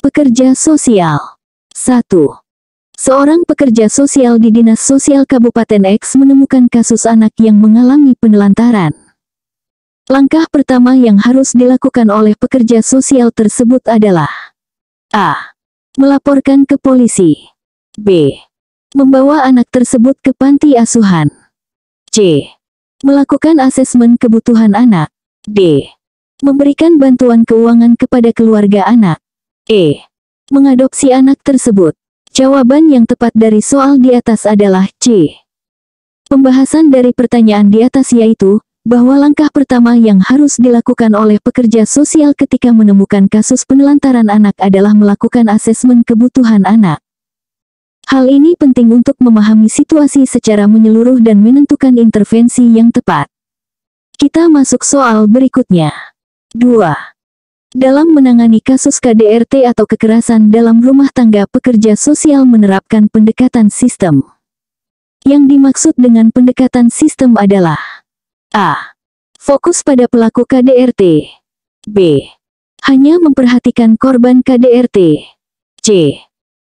Pekerja sosial. 1. Seorang pekerja sosial di Dinas Sosial Kabupaten X menemukan kasus anak yang mengalami penelantaran. Langkah pertama yang harus dilakukan oleh pekerja sosial tersebut adalah A. Melaporkan ke polisi. B. Membawa anak tersebut ke panti asuhan. C. Melakukan asesmen kebutuhan anak. D. Memberikan bantuan keuangan kepada keluarga anak. E. Mengadopsi anak tersebut. Jawaban yang tepat dari soal di atas adalah C. Pembahasan dari pertanyaan di atas yaitu, bahwa langkah pertama yang harus dilakukan oleh pekerja sosial ketika menemukan kasus penelantaran anak adalah melakukan asesmen kebutuhan anak. Hal ini penting untuk memahami situasi secara menyeluruh dan menentukan intervensi yang tepat. Kita masuk soal berikutnya. 2. Dalam menangani kasus KDRT atau kekerasan dalam rumah tangga, pekerja sosial menerapkan pendekatan sistem. Yang dimaksud dengan pendekatan sistem adalah A. Fokus pada pelaku KDRT. B. Hanya memperhatikan korban KDRT. C.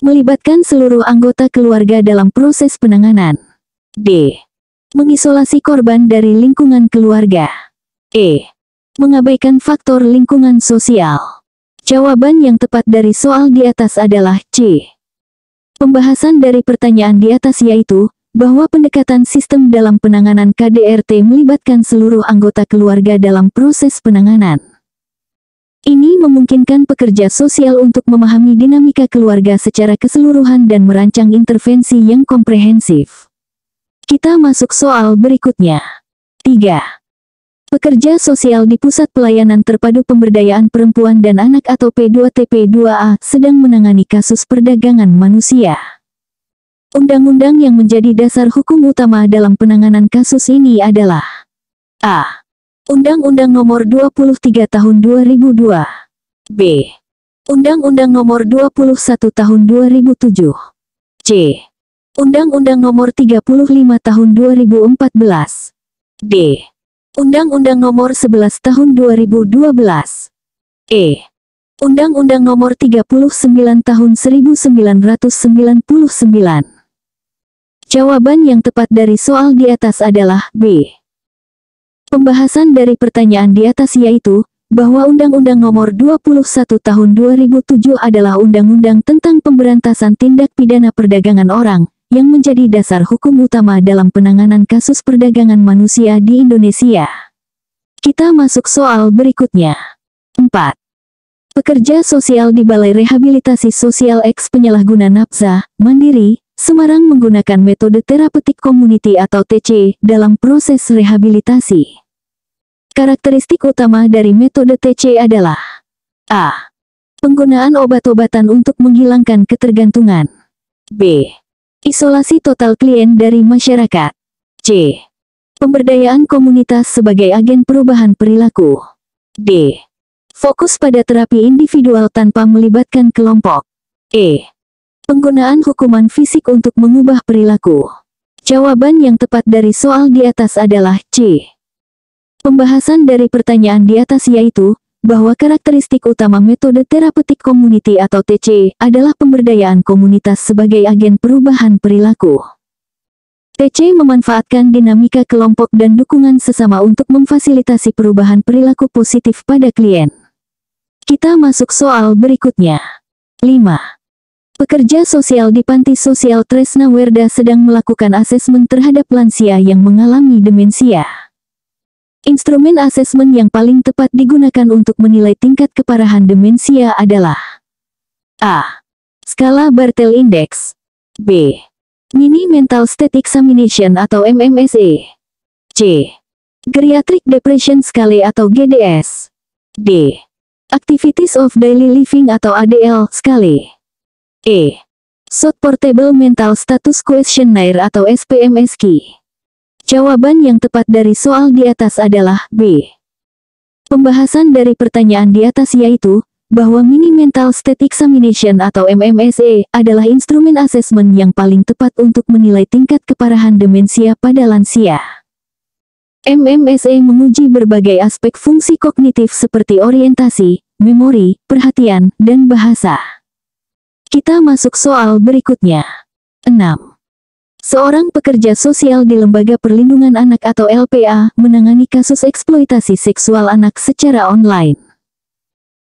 Melibatkan seluruh anggota keluarga dalam proses penanganan. D. Mengisolasi korban dari lingkungan keluarga. E. Mengabaikan faktor lingkungan sosial. Jawaban yang tepat dari soal di atas adalah C. Pembahasan dari pertanyaan di atas yaitu, bahwa pendekatan sistem dalam penanganan KDRT melibatkan seluruh anggota keluarga dalam proses penanganan. Ini memungkinkan pekerja sosial untuk memahami dinamika keluarga secara keseluruhan dan merancang intervensi yang komprehensif. Kita masuk soal berikutnya. 3. Pekerja sosial di Pusat Pelayanan Terpadu Pemberdayaan Perempuan dan Anak atau P2TP2A sedang menangani kasus perdagangan manusia. Undang-undang yang menjadi dasar hukum utama dalam penanganan kasus ini adalah A. Undang-Undang Nomor 23 Tahun 2002. B. Undang-Undang Nomor 21 Tahun 2007. C. Undang-Undang Nomor 35 Tahun 2014. D. Undang-Undang Nomor 11 Tahun 2012. E. Undang-Undang Nomor 39 Tahun 1999. Jawaban yang tepat dari soal di atas adalah B. Pembahasan dari pertanyaan di atas yaitu, bahwa Undang-Undang Nomor 21 Tahun 2007 adalah undang-undang tentang pemberantasan tindak pidana perdagangan orang, yang menjadi dasar hukum utama dalam penanganan kasus perdagangan manusia di Indonesia. Kita masuk soal berikutnya. 4. Pekerja sosial di Balai Rehabilitasi Sosial X Penyalahguna Nafsa, Mandiri, Semarang menggunakan metode terapeutik community atau TC dalam proses rehabilitasi. Karakteristik utama dari metode TC adalah A. Penggunaan obat-obatan untuk menghilangkan ketergantungan. B. Isolasi total klien dari masyarakat. C. Pemberdayaan komunitas sebagai agen perubahan perilaku. D. Fokus pada terapi individual tanpa melibatkan kelompok. E. Penggunaan hukuman fisik untuk mengubah perilaku. Jawaban yang tepat dari soal di atas adalah C. Pembahasan dari pertanyaan di atas yaitu, bahwa karakteristik utama metode terapeutik community atau TC adalah pemberdayaan komunitas sebagai agen perubahan perilaku. TC memanfaatkan dinamika kelompok dan dukungan sesama untuk memfasilitasi perubahan perilaku positif pada klien. Kita masuk soal berikutnya. 5. Pekerja sosial di Panti Sosial Tresna Werda sedang melakukan asesmen terhadap lansia yang mengalami demensia. Instrumen asesmen yang paling tepat digunakan untuk menilai tingkat keparahan demensia adalah A. Skala Bartel Index. B. Mini Mental State Examination atau MMSE. C. Geriatric Depression Scale atau GDS. D. Activities of Daily Living atau ADL Scale. E. Short Portable Mental Status Questionnaire atau SPMSQ. Jawaban yang tepat dari soal di atas adalah B. Pembahasan dari pertanyaan di atas yaitu, bahwa Mini Mental State Examination atau MMSE adalah instrumen asesmen yang paling tepat untuk menilai tingkat keparahan demensia pada lansia. MMSE menguji berbagai aspek fungsi kognitif seperti orientasi, memori, perhatian, dan bahasa. Kita masuk soal berikutnya. 6. Seorang pekerja sosial di Lembaga Perlindungan Anak atau LPA menangani kasus eksploitasi seksual anak secara online.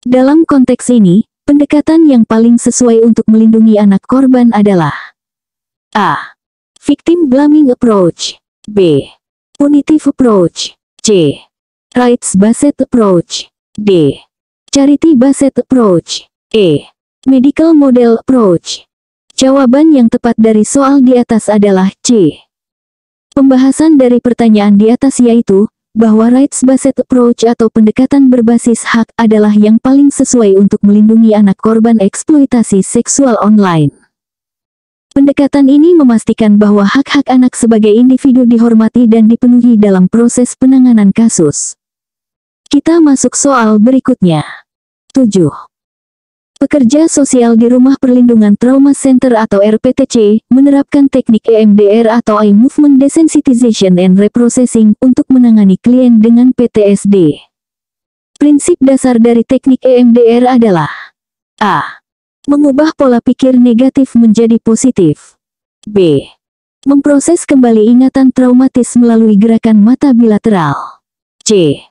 Dalam konteks ini, pendekatan yang paling sesuai untuk melindungi anak korban adalah A. Victim blaming approach. B. Punitive approach. C. Rights-based approach. D. Charity-based approach. E. Medical model approach. Jawaban yang tepat dari soal di atas adalah C. Pembahasan dari pertanyaan di atas yaitu, bahwa rights-based approach atau pendekatan berbasis hak adalah yang paling sesuai untuk melindungi anak korban eksploitasi seksual online. Pendekatan ini memastikan bahwa hak-hak anak sebagai individu dihormati dan dipenuhi dalam proses penanganan kasus. Kita masuk soal berikutnya. 7. Pekerja sosial di Rumah Perlindungan Trauma Center atau RPTC menerapkan teknik EMDR atau Eye Movement Desensitization and Reprocessing untuk menangani klien dengan PTSD. Prinsip dasar dari teknik EMDR adalah A. Mengubah pola pikir negatif menjadi positif. B. Memproses kembali ingatan traumatis melalui gerakan mata bilateral. C.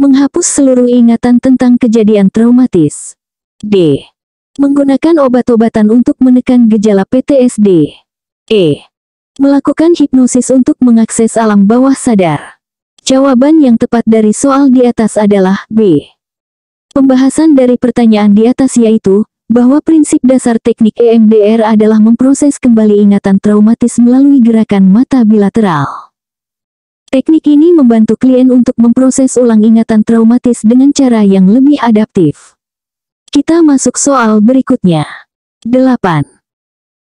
Menghapus seluruh ingatan tentang kejadian traumatis. D. Menggunakan obat-obatan untuk menekan gejala PTSD. E. Melakukan hipnosis untuk mengakses alam bawah sadar. Jawaban yang tepat dari soal di atas adalah B. Pembahasan dari pertanyaan di atas yaitu, bahwa prinsip dasar teknik EMDR adalah memproses kembali ingatan traumatis melalui gerakan mata bilateral. Teknik ini membantu klien untuk memproses ulang ingatan traumatis dengan cara yang lebih adaptif. Kita masuk soal berikutnya. 8.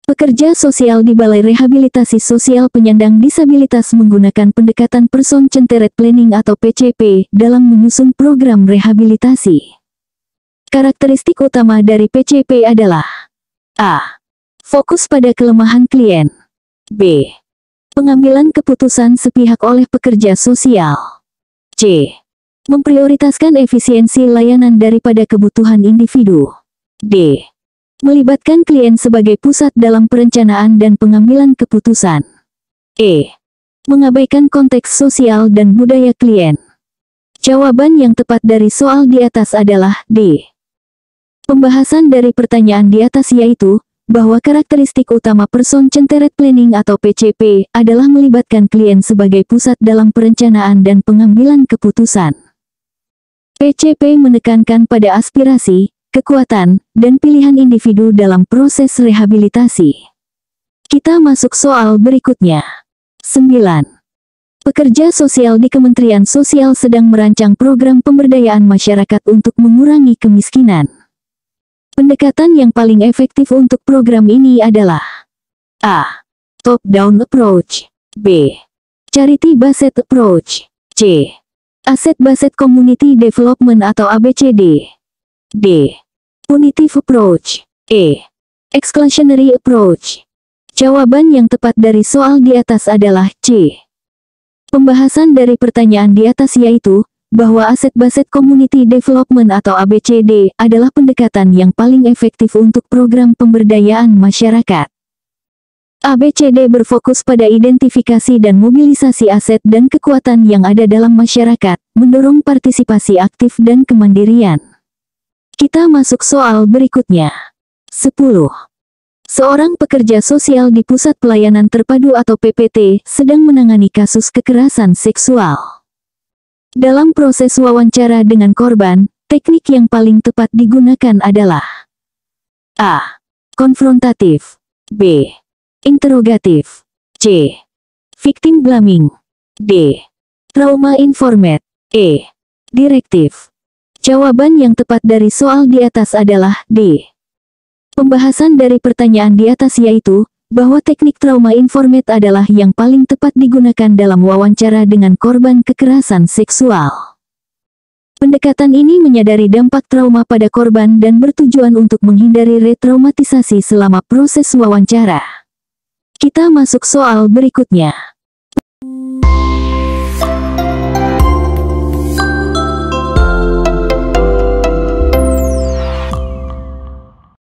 Pekerja sosial di Balai Rehabilitasi Sosial Penyandang Disabilitas menggunakan pendekatan Person Centered Planning atau PCP dalam menyusun program rehabilitasi. Karakteristik utama dari PCP adalah A. Fokus pada kelemahan klien. B. Pengambilan keputusan sepihak oleh pekerja sosial. C. Memprioritaskan efisiensi layanan daripada kebutuhan individu. D. Melibatkan klien sebagai pusat dalam perencanaan dan pengambilan keputusan. E. Mengabaikan konteks sosial dan budaya klien. Jawaban yang tepat dari soal di atas adalah D. Pembahasan dari pertanyaan di atas yaitu, bahwa karakteristik utama Person Centered Planning atau PCP adalah melibatkan klien sebagai pusat dalam perencanaan dan pengambilan keputusan. PCP menekankan pada aspirasi, kekuatan, dan pilihan individu dalam proses rehabilitasi. Kita masuk soal berikutnya. 9. Pekerja sosial di Kementerian Sosial sedang merancang program pemberdayaan masyarakat untuk mengurangi kemiskinan. Pendekatan yang paling efektif untuk program ini adalah A. Top-down approach. B. Charity-based approach. C. Asset-based community development atau ABCD. D. Punitive approach. E. Exclusionary approach. Jawaban yang tepat dari soal di atas adalah C. Pembahasan dari pertanyaan di atas yaitu, bahwa Asset-based community development atau ABCD adalah pendekatan yang paling efektif untuk program pemberdayaan masyarakat. ABCD berfokus pada identifikasi dan mobilisasi aset dan kekuatan yang ada dalam masyarakat, mendorong partisipasi aktif dan kemandirian. Kita masuk soal berikutnya. 10. Seorang pekerja sosial di Pusat Pelayanan Terpadu atau PPT sedang menangani kasus kekerasan seksual. Dalam proses wawancara dengan korban, teknik yang paling tepat digunakan adalah A. Konfrontatif. B. Interrogatif. C. Victim blaming. D. Trauma informed. E. Direktif. Jawaban yang tepat dari soal di atas adalah D. Pembahasan dari pertanyaan di atas yaitu, bahwa teknik trauma informed adalah yang paling tepat digunakan dalam wawancara dengan korban kekerasan seksual. Pendekatan ini menyadari dampak trauma pada korban dan bertujuan untuk menghindari retraumatisasi selama proses wawancara. Kita masuk soal berikutnya.